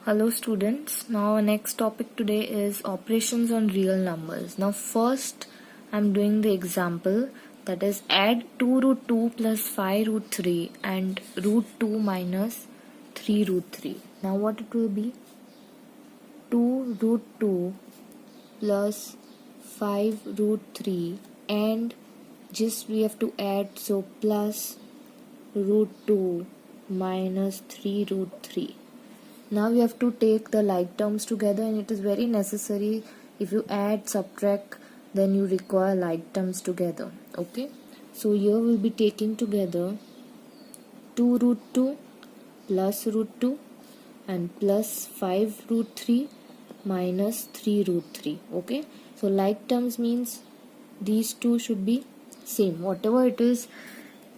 Hello students, now our next topic today is operations on real numbers. Now first I'm doing the example, that is add 2 root 2 plus 5 root 3 and root 2 minus 3 root 3. Now what it will be? 2 root 2 plus 5 root 3 and just we have to add, so plus root 2 minus 3 root 3. Now you have to take the like terms together, and it is very necessary. If you add, subtract, then you require like terms together. Okay, so here we'll be taking together 2 root 2 plus root 2 and plus 5 root 3 minus 3 root 3. Okay, so like terms means these two should be same. Whatever it is,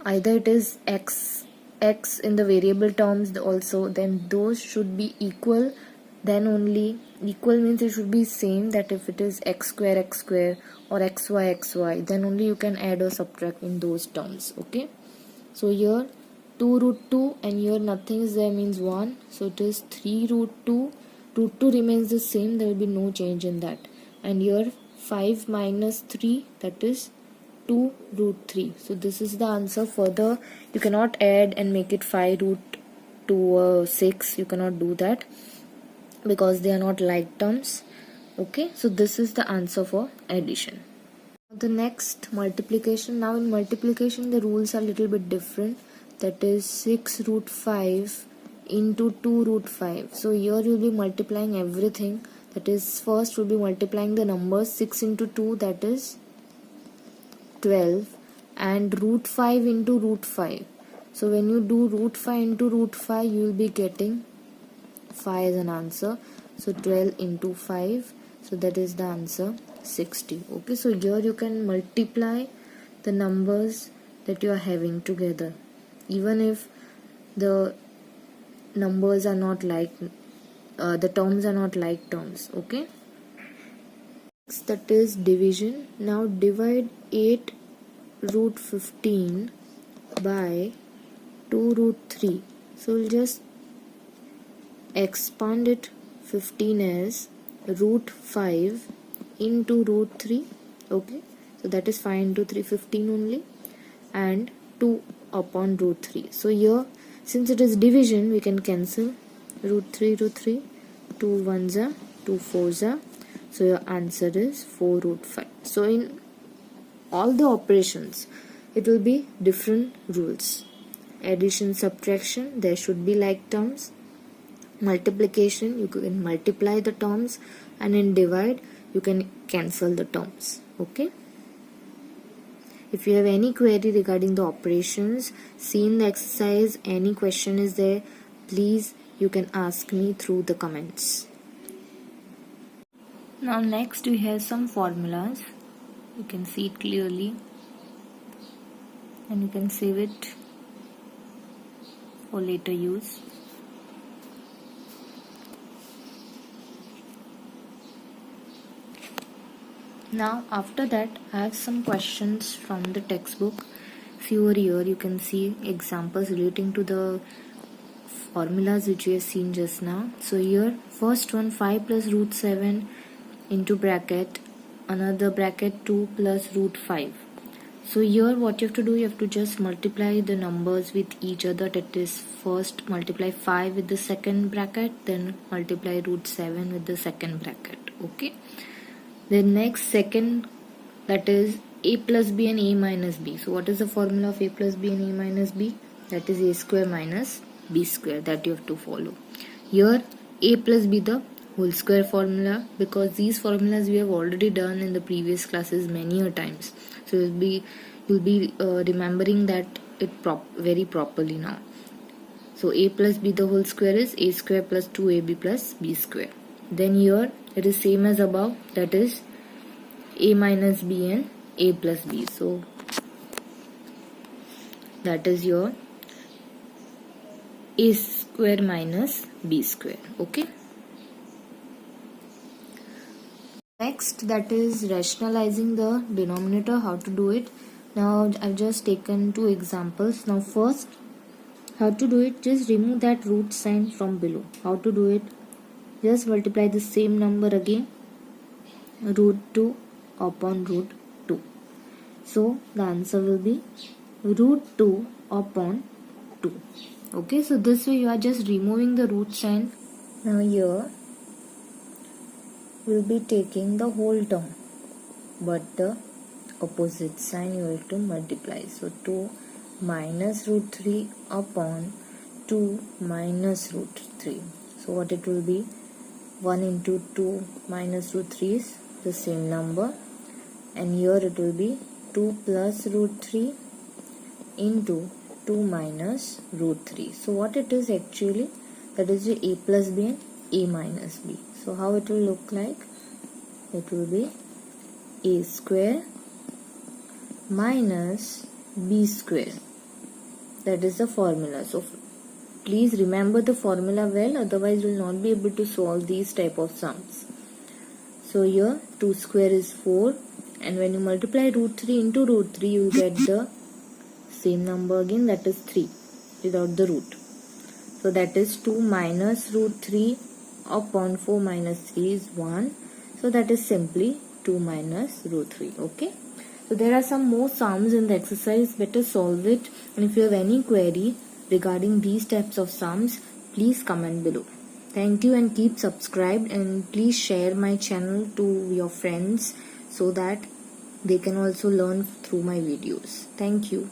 either it is x in the variable terms also, then those should be equal. Then only equal means it should be same, that if it is x square or xy, then only you can add or subtract in those terms. Okay, so here 2 root 2 and here nothing is there, means 1, so it is 3 root 2. Root 2 remains the same, there will be no change in that. And here 5 minus 3, that is 2 root 3. So this is the answer. Further you cannot add and make it 5 root 2 or 6. You cannot do that because they are not like terms. Okay, so this is the answer for addition. The next multiplication. Now in multiplication the rules are a little bit different. That is 6 root 5 into 2 root 5. So here you will be multiplying everything. That is, first we will be multiplying the numbers. 6 into 2, that is 12, and root 5 into root 5. So when you do root 5 into root 5, you will be getting 5 as an answer. So 12 into 5, so that is the answer 60. Okay, so here you can multiply the numbers that you are having together, even if the numbers are not like the terms are not like terms. Okay, that is division. Now divide 8 root 15 by 2 root 3. So we'll just expand it. 15 as root 5 into root 3. Okay, so that is 5 into 3, 15 only, and 2 upon root 3. So here, since it is division, we can cancel root 3, 2 1s are 2 4s are. So your answer is 4 root 5. So in all the operations it will be different rules. Addition, subtraction, there should be like terms. Multiplication, you can multiply the terms, and in divide you can cancel the terms. Okay, if you have any query regarding the operations, see in the exercise, any question is there, please you can ask me through the comments. Now next we have some formulas. You can see it clearly and you can save it for later use. Now after that I have some questions from the textbook. See over here you can see examples relating to the formulas which we have seen just now. So here first one, 5 plus root 7 into bracket, another bracket 2 plus root 5. So here what you have to do, you have to just multiply the numbers with each other. That is, first multiply 5 with the second bracket, then multiply root 7 with the second bracket. Okay, then next second, that is a plus b and a minus b. So what is the formula of a plus b and a minus b? That is a square minus b square, that you have to follow. Here a plus b the whole square formula, because these formulas we have already done in the previous classes many a times. So you'll be remembering that it very properly now. So a plus b the whole square is a square plus 2ab plus b square. Then here it is same as above, that is a minus b and a plus b. So that is your a square minus b square. Okay, next, that is rationalizing the denominator. How to do it? Now I've just taken 2 examples. Now first, how to do it, just remove that root sign from below. How to do it? just multiply the same number again, root 2 upon root 2. So the answer will be root 2 upon 2. Okay, so this way you are just removing the root sign. Now here we'll be taking the whole term, but the opposite sign you have to multiply. So 2 minus root 3 upon 2 minus root 3. So what it will be? 1 into 2 minus root 3 is the same number, and here it will be 2 plus root 3 into 2 minus root 3. So what it is actually, that is the a plus b and a minus b. So how it will look like? It will be a square minus b square. That is the formula. So please remember the formula well, otherwise you will not be able to solve these type of sums. So here 2 square is 4, and when you multiply root 3 into root 3, you will get the same number again, that is 3 without the root. So that is 2 minus root 3 upon 4 minus 3 is 1. So that is simply 2 minus root 3. Okay. So there are some more sums in the exercise. Better solve it. And if you have any query regarding these types of sums, please comment below. Thank you, and keep subscribed, and please share my channel to your friends so that they can also learn through my videos. Thank you.